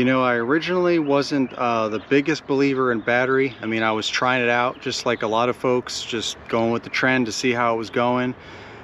You know, I originally wasn't the biggest believer in battery. I mean, I was trying it out just like a lot of folks, just going with the trend to see how it was going.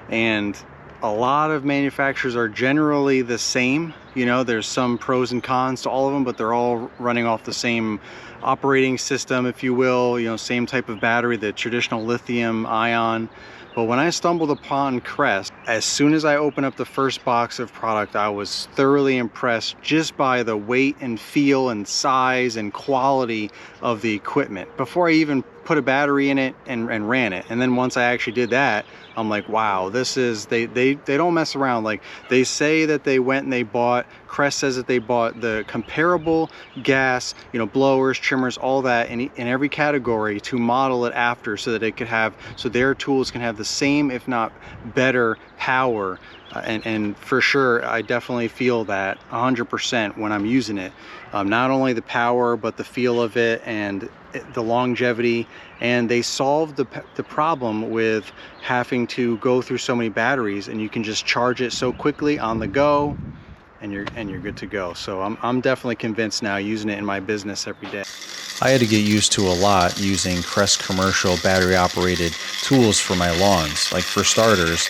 And a lot of manufacturers are generally the same. You know, there's some pros and cons to all of them, but they're all running off the same operating system, if you will, same type of battery, the traditional lithium ion. But when I stumbled upon Crest, as soon as I opened up the first box of product, I was thoroughly impressed just by the weight and feel and size and quality of the equipment before I even put a battery in it and ran it. And then once I actually did that, I'm like, wow, this is, they don't mess around. Like, they say that they went and they bought, Crest says that they bought the comparable gas, blowers, trimmers, all that in every category to model it after, so that it could have, so their tools can have the same, if not better, power. And for sure, I definitely feel that 100% when I'm using it. Not only the power, but the feel of it and the longevity. And they solved the problem with having to go through so many batteries, and you can just charge it so quickly on the go, and you're good to go. So I'm definitely convinced now, using it in my business every day. I had to get used to a lot using Crest commercial battery operated tools for my lawns. Like, for starters,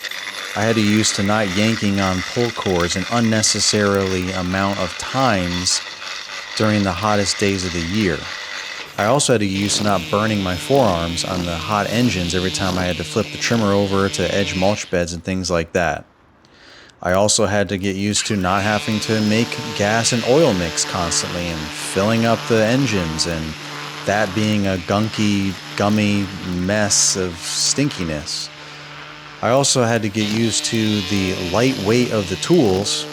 I had to get used to not yanking on pull cords an unnecessarily amount of times during the hottest days of the year. I also had to get used to not burning my forearms on the hot engines every time I had to flip the trimmer over to edge mulch beds and things like that. I also had to get used to not having to make gas and oil mix constantly and filling up the engines, and that being a gunky, gummy mess of stinkiness. I also had to get used to the light weight of the tools,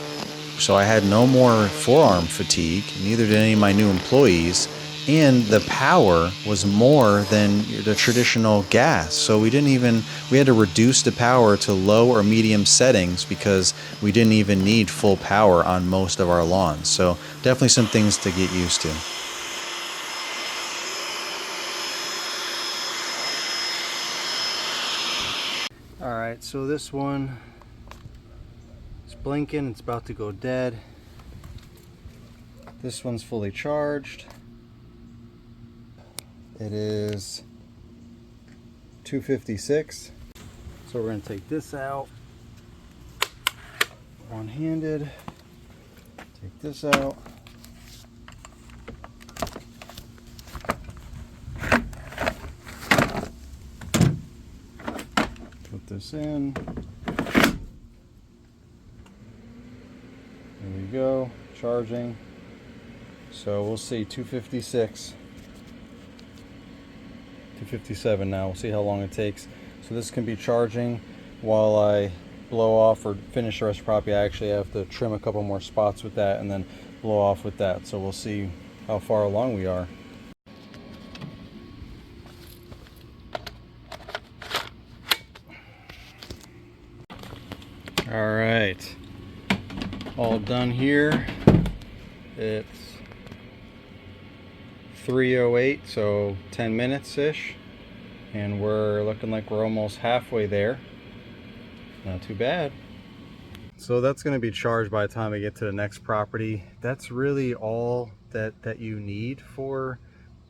so I had no more forearm fatigue, neither did any of my new employees, and the power was more than the traditional gas. So we had to reduce the power to low or medium settings because we didn't even need full power on most of our lawns. So definitely some things to get used to. All right, so this one is blinking, it's about to go dead. This one's fully charged. It is 256. So we're going to take this out one-handed. Take this out. Put this in. There we go, charging. So we'll see, 256. 257 now. We'll see how long it takes. So this can be charging while I blow off or finish the rest of the property. I actually have to trim a couple more spots with that and then blow off with that. So we'll see how far along we are. All right, all done here. It's 3:08, so 10 minutes ish, and we're looking like we're almost halfway there. Not too bad. So that's going to be charged by the time I get to the next property. That's really all that you need for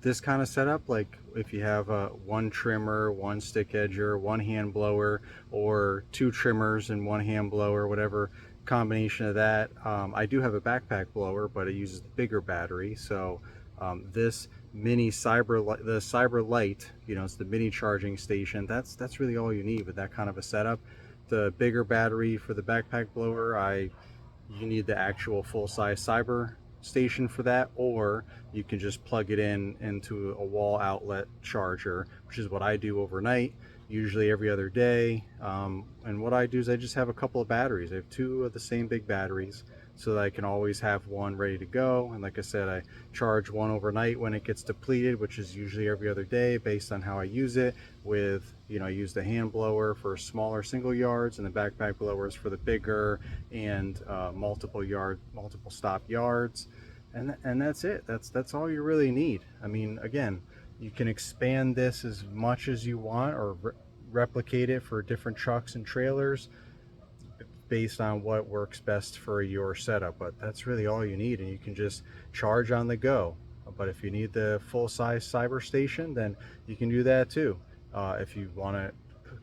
this kind of setup. Like, if you have one trimmer, one stick edger, one hand blower, or two trimmers and one hand blower, whatever combination of that. I do have a backpack blower, but it uses the bigger battery. So this mini the Cyber Light, it's the mini charging station. That's really all you need with that kind of a setup. The bigger battery for the backpack blower, you need the actual full-size Cyber station for that, or you can just plug it into a wall outlet charger, which is what I do overnight, usually every other day. And what I do is I just have a couple of batteries. I have two of the same big batteries, so that I can always have one ready to go. And like I said, I charge one overnight when it gets depleted, which is usually every other day based on how I use it. With, I use the hand blower for smaller single yards and the backpack blowers for the bigger and multiple stop yards. And that's it. That's all you really need. I mean, again, you can expand this as much as you want, or replicate it for different trucks and trailers. based on what works best for your setup, but that's really all you need, and you can just charge on the go. But if you need the full-size cyber station, then you can do that too. If you want to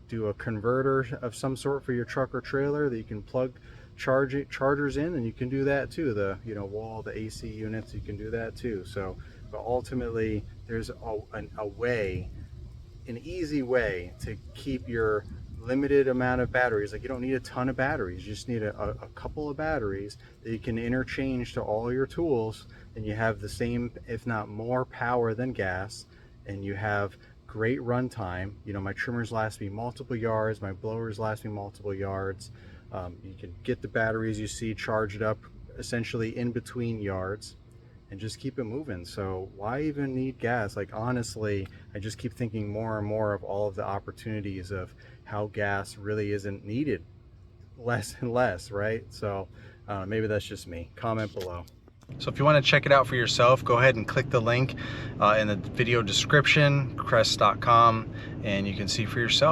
do a converter of some sort for your truck or trailer that you can plug chargers in, and you can do that too. The wall, the AC units, you can do that too. So, but ultimately, there's a way, an easy way to keep your limited amount of batteries. Like, you don't need a ton of batteries, you just need a couple of batteries that you can interchange to all your tools, and you have the same, if not more, power than gas, and you have great runtime. My trimmers last me multiple yards, my blowers last me multiple yards. You can get the batteries you see charged up essentially in between yards and just keep it moving. So why even need gas? Like, honestly, I just keep thinking more and more of all of the opportunities of how gas really isn't needed less and less, right? So maybe that's just me. Comment below. So if you want to check it out for yourself, go ahead and click the link in the video description, crest.com, and you can see for yourself.